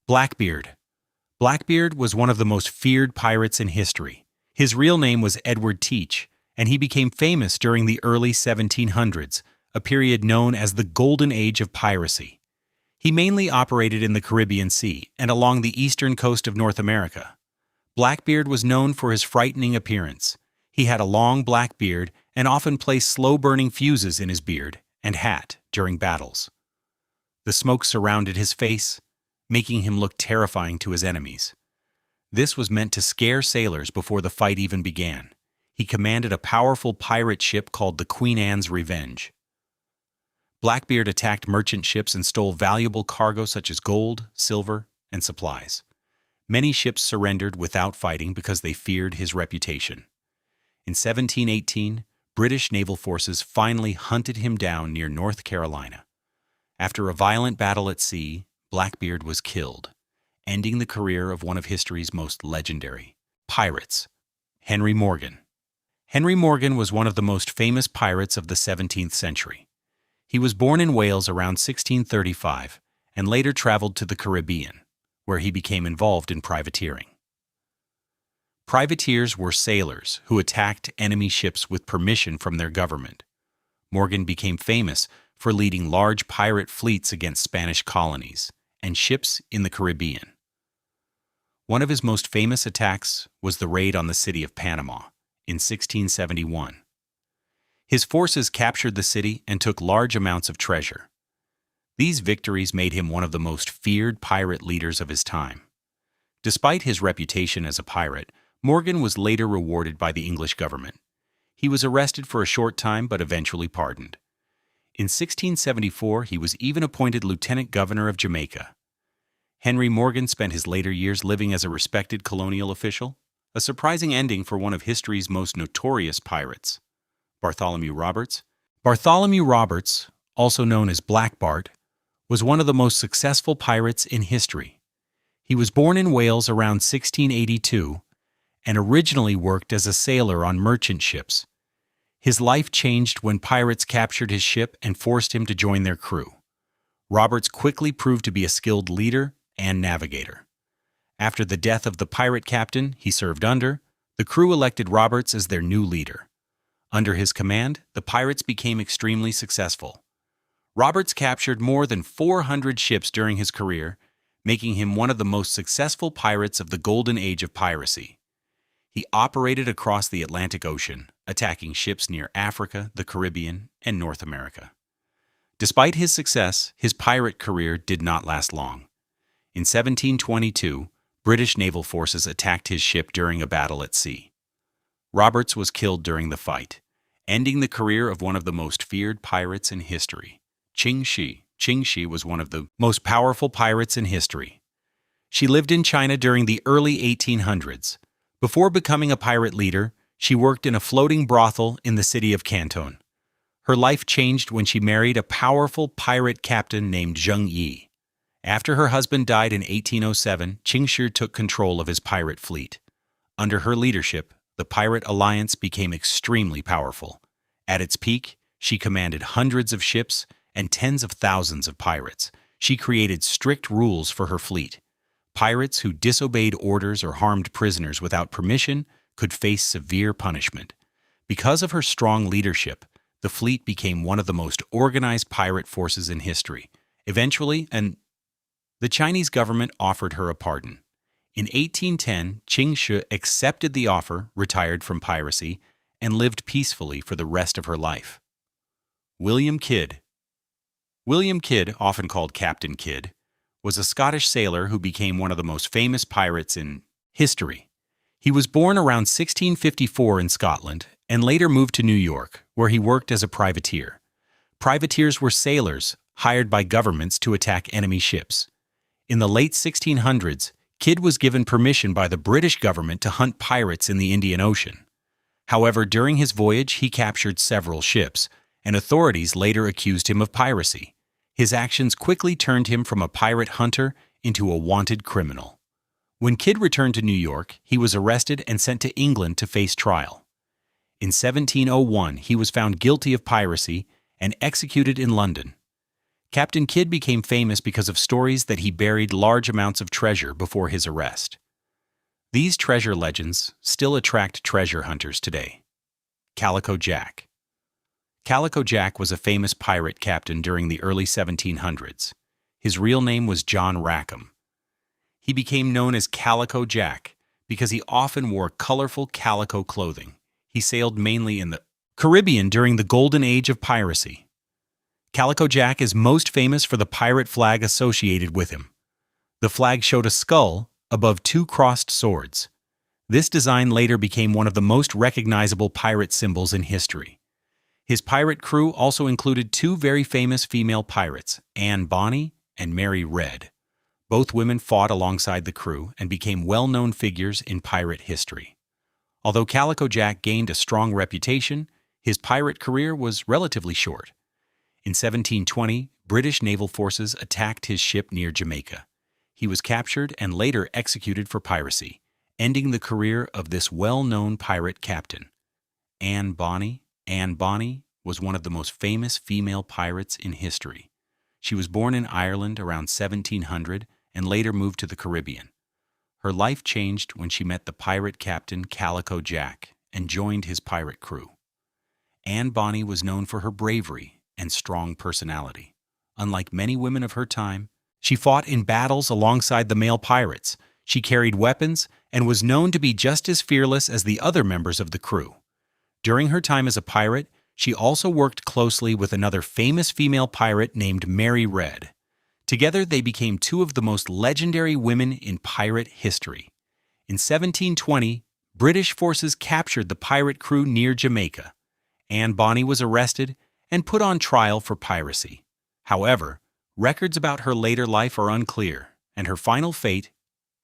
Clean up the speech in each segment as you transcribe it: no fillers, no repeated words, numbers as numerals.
Blackbeard. Blackbeard was one of the most feared pirates in history. His real name was Edward Teach, and he became famous during the early 1700s, a period known as the Golden Age of Piracy. He mainly operated in the Caribbean Sea and along the eastern coast of North America. Blackbeard was known for his frightening appearance. He had a long black beard and often placed slow-burning fuses in his beard and hat during battles. The smoke surrounded his face, making him look terrifying to his enemies. This was meant to scare sailors before the fight even began. He commanded a powerful pirate ship called the Queen Anne's Revenge. Blackbeard attacked merchant ships and stole valuable cargo such as gold, silver, and supplies. Many ships surrendered without fighting because they feared his reputation. In 1718, British naval forces finally hunted him down near North Carolina. After a violent battle at sea, Blackbeard was killed, ending the career of one of history's most legendary pirates, Henry Morgan. Henry Morgan was one of the most famous pirates of the 17th century. He was born in Wales around 1635 and later traveled to the Caribbean, where he became involved in privateering. Privateers were sailors who attacked enemy ships with permission from their government. Morgan became famous for leading large pirate fleets against Spanish colonies and ships in the Caribbean. One of his most famous attacks was the raid on the city of Panama in 1671. His forces captured the city and took large amounts of treasure. These victories made him one of the most feared pirate leaders of his time. Despite his reputation as a pirate, Morgan was later rewarded by the English government. He was arrested for a short time but eventually pardoned. In 1674, he was even appointed lieutenant governor of Jamaica. Henry Morgan spent his later years living as a respected colonial official, a surprising ending for one of history's most notorious pirates. Bartholomew Roberts. Bartholomew Roberts, also known as Black Bart, was one of the most successful pirates in history. He was born in Wales around 1682 and originally worked as a sailor on merchant ships. His life changed when pirates captured his ship and forced him to join their crew. Roberts quickly proved to be a skilled leader and navigator. After the death of the pirate captain he served under, the crew elected Roberts as their new leader. Under his command, the pirates became extremely successful. Roberts captured more than 400 ships during his career, making him one of the most successful pirates of the Golden Age of Piracy. He operated across the Atlantic Ocean, attacking ships near Africa, the Caribbean, and North America. Despite his success, his pirate career did not last long. In 1722, British naval forces attacked his ship during a battle at sea. Roberts was killed during the fight, ending the career of one of the most feared pirates in history, Ching Shih. Ching Shih was one of the most powerful pirates in history. She lived in China during the early 1800s. Before becoming a pirate leader, she worked in a floating brothel in the city of Canton. Her life changed when she married a powerful pirate captain named Zheng Yi. After her husband died in 1807, Ching Shih took control of his pirate fleet. Under her leadership, the pirate alliance became extremely powerful. At its peak, she commanded hundreds of ships and tens of thousands of pirates. She created strict rules for her fleet. Pirates who disobeyed orders or harmed prisoners without permission could face severe punishment. Because of her strong leadership, the fleet became one of the most organized pirate forces in history. Eventually, the Chinese government offered her a pardon. In 1810, Ching Shih accepted the offer, retired from piracy, and lived peacefully for the rest of her life. William Kidd. William Kidd, often called Captain Kidd, was a Scottish sailor who became one of the most famous pirates in history. He was born around 1654 in Scotland and later moved to New York, where he worked as a privateer. Privateers were sailors hired by governments to attack enemy ships. In the late 1600s, Kidd was given permission by the British government to hunt pirates in the Indian Ocean. However, during his voyage, he captured several ships, and authorities later accused him of piracy. His actions quickly turned him from a pirate hunter into a wanted criminal. When Kidd returned to New York, he was arrested and sent to England to face trial. In 1701, he was found guilty of piracy and executed in London. Captain Kidd became famous because of stories that he buried large amounts of treasure before his arrest. These treasure legends still attract treasure hunters today. Calico Jack. Calico Jack was a famous pirate captain during the early 1700s. His real name was John Rackham. He became known as Calico Jack because he often wore colorful calico clothing. He sailed mainly in the Caribbean during the Golden Age of Piracy. Calico Jack is most famous for the pirate flag associated with him. The flag showed a skull above two crossed swords. This design later became one of the most recognizable pirate symbols in history. His pirate crew also included two very famous female pirates, Bonny and Mary Red. Both women fought alongside the crew and became well-known figures in pirate history. Although Calico Jack gained a strong reputation, his pirate career was relatively short. In 1720, British naval forces attacked his ship near Jamaica. He was captured and later executed for piracy, ending the career of this well-known pirate captain. Anne Bonny was one of the most famous female pirates in history. She was born in Ireland around 1700 and later moved to the Caribbean. Her life changed when she met the pirate captain Calico Jack and joined his pirate crew. Anne Bonny was known for her bravery and strong personality. Unlike many women of her time, she fought in battles alongside the male pirates. She carried weapons and was known to be just as fearless as the other members of the crew. During her time as a pirate, she also worked closely with another famous female pirate named Mary Red. Together, they became two of the most legendary women in pirate history. In 1720, British forces captured the pirate crew near Jamaica. Anne Bonny was arrested and put on trial for piracy. However, records about her later life are unclear, and her final fate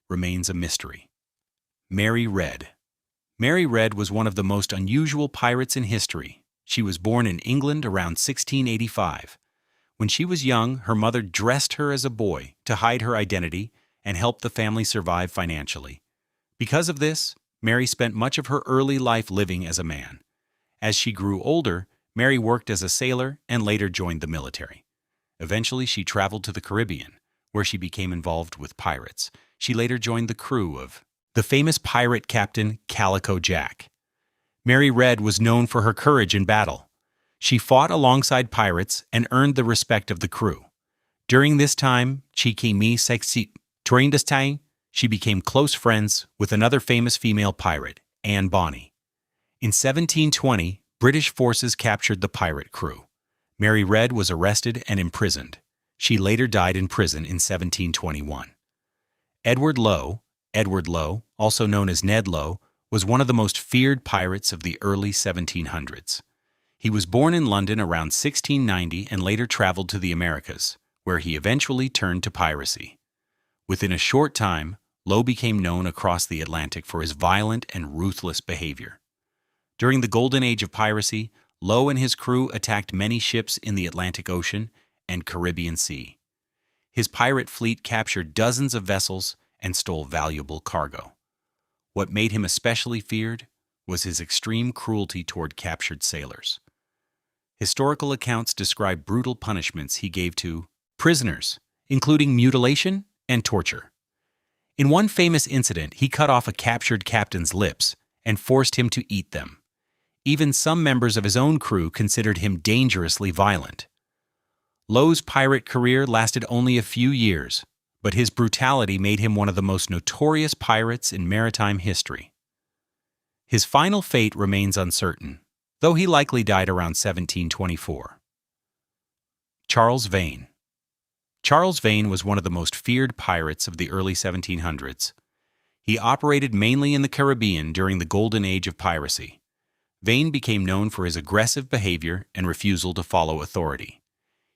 remains a mystery. Mary Red. Mary Red was one of the most unusual pirates in history. She was born in England around 1685. When she was young, her mother dressed her as a boy to hide her identity and help the family survive financially. Because of this, Mary spent much of her early life living as a man. As she grew older, Mary worked as a sailor and later joined the military. Eventually, she traveled to the Caribbean, where she became involved with pirates. She later joined the crew of the famous pirate captain Calico Jack. Mary Red was known for her courage in battle. She fought alongside pirates and earned the respect of the crew. During this time, she became close friends with another famous female pirate, Anne Bonny. In 1720, British forces captured the pirate crew. Mary Red was arrested and imprisoned. She later died in prison in 1721. Edward Lowe, also known as Ned Lowe, was one of the most feared pirates of the early 1700s. He was born in London around 1690 and later traveled to the Americas, where he eventually turned to piracy. Within a short time, Lowe became known across the Atlantic for his violent and ruthless behavior. During the Golden Age of Piracy, Lowe and his crew attacked many ships in the Atlantic Ocean and Caribbean Sea. His pirate fleet captured dozens of vessels and stole valuable cargo. What made him especially feared was his extreme cruelty toward captured sailors. Historical accounts describe brutal punishments he gave to prisoners, including mutilation and torture. In one famous incident, he cut off a captured captain's lips and forced him to eat them. Even some members of his own crew considered him dangerously violent. Lowe's pirate career lasted only a few years, but his brutality made him one of the most notorious pirates in maritime history. His final fate remains uncertain, though he likely died around 1724. Charles Vane. Charles Vane was one of the most feared pirates of the early 1700s. He operated mainly in the Caribbean during the Golden Age of Piracy. Vane became known for his aggressive behavior and refusal to follow authority.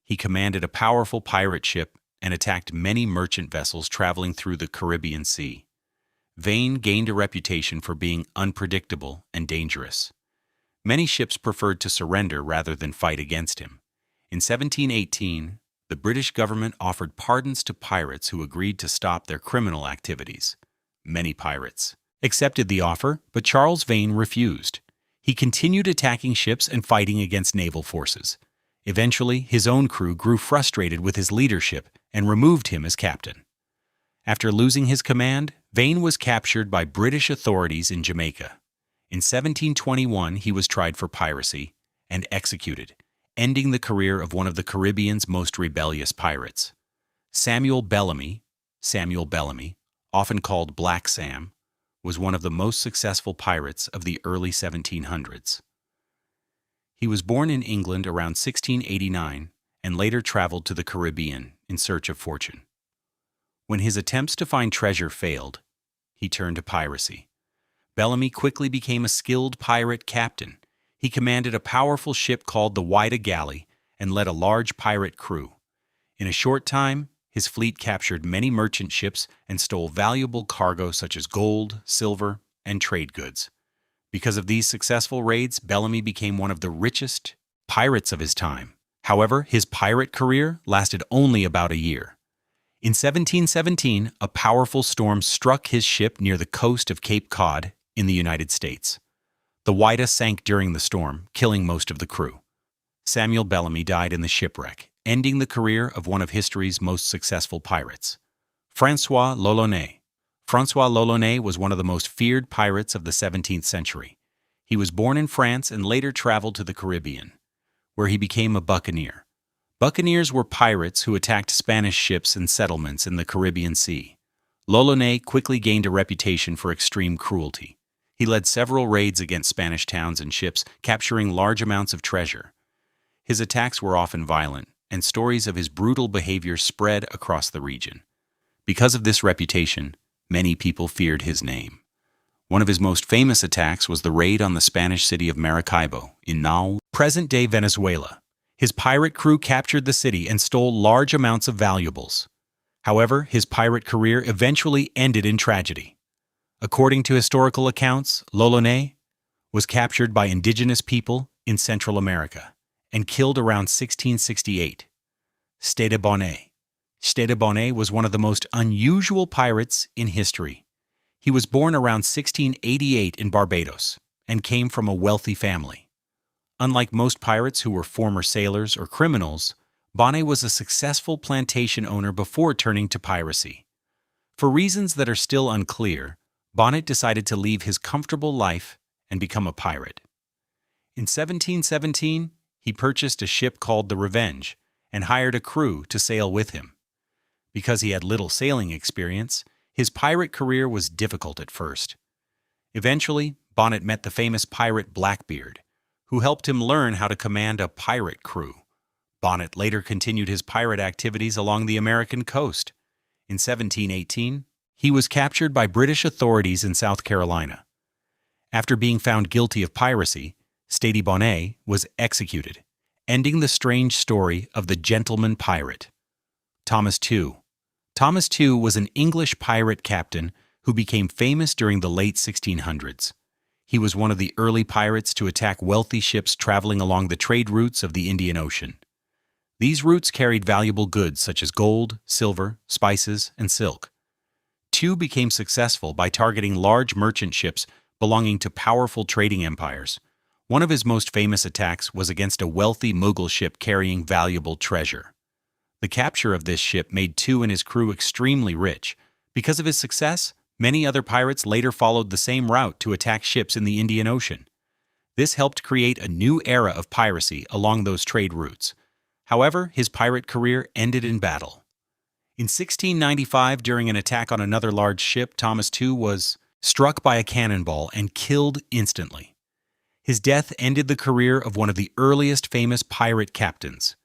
He commanded a powerful pirate ship and attacked many merchant vessels traveling through the Caribbean Sea. Vane gained a reputation for being unpredictable and dangerous. Many ships preferred to surrender rather than fight against him. In 1718, the British government offered pardons to pirates who agreed to stop their criminal activities. Many pirates accepted the offer, but Charles Vane refused. He continued attacking ships and fighting against naval forces. Eventually, his own crew grew frustrated with his leadership and removed him as captain. After losing his command, Vane was captured by British authorities in Jamaica. In 1721, he was tried for piracy and executed, ending the career of one of the Caribbean's most rebellious pirates. Bellamy, often called Black Sam, was one of the most successful pirates of the early 1700s. He was born in England around 1689 and later traveled to the Caribbean in search of fortune. When his attempts to find treasure failed, he turned to piracy. Bellamy quickly became a skilled pirate captain. He commanded a powerful ship called the Whydah Galley and led a large pirate crew. In a short time, his fleet captured many merchant ships and stole valuable cargo such as gold, silver, and trade goods. Because of these successful raids, Bellamy became one of the richest pirates of his time. However, his pirate career lasted only about a year. In 1717, a powerful storm struck his ship near the coast of Cape Cod in the United States. The Whydah sank during the storm, killing most of the crew. Bellamy died in the shipwreck, ending the career of one of history's most successful pirates. François L'Olonnais was one of the most feared pirates of the 17th century. He was born in France and later traveled to the Caribbean, where he became a buccaneer. Buccaneers were pirates who attacked Spanish ships and settlements in the Caribbean Sea. L'Olonnais quickly gained a reputation for extreme cruelty. He led several raids against Spanish towns and ships, capturing large amounts of treasure. His attacks were often violent, and stories of his brutal behavior spread across the region. Because of this reputation, many people feared his name. One of his most famous attacks was the raid on the Spanish city of Maracaibo in now present-day Venezuela. His pirate crew captured the city and stole large amounts of valuables. However, his pirate career eventually ended in tragedy. According to historical accounts, L'Olonnais was captured by indigenous people in Central America and killed around 1668. Stede Bonnet was one of the most unusual pirates in history. He was born around 1688 in Barbados and came from a wealthy family. Unlike most pirates who were former sailors or criminals, Bonnet was a successful plantation owner before turning to piracy. For reasons that are still unclear, Bonnet decided to leave his comfortable life and become a pirate. In 1717, he purchased a ship called the Revenge and hired a crew to sail with him. Because he had little sailing experience, his pirate career was difficult at first. Eventually, Bonnet met the famous pirate Blackbeard, who helped him learn how to command a pirate crew. Bonnet later continued his pirate activities along the American coast. In 1718, he was captured by British authorities in South Carolina. After being found guilty of piracy, Stede Bonnet was executed, ending the strange story of the gentleman pirate. Thomas Tew was an English pirate captain who became famous during the late 1600s. He was one of the early pirates to attack wealthy ships traveling along the trade routes of the Indian Ocean. These routes carried valuable goods such as gold, silver, spices, and silk. Tew became successful by targeting large merchant ships belonging to powerful trading empires. One of his most famous attacks was against a wealthy Mughal ship carrying valuable treasure. The capture of this ship made Tew and his crew extremely rich. Because of his success, many other pirates later followed the same route to attack ships in the Indian Ocean. This helped create a new era of piracy along those trade routes. However, his pirate career ended in battle. In 1695, during an attack on another large ship, Thomas Tew was struck by a cannonball and killed instantly. His death ended the career of one of the earliest famous pirate captains.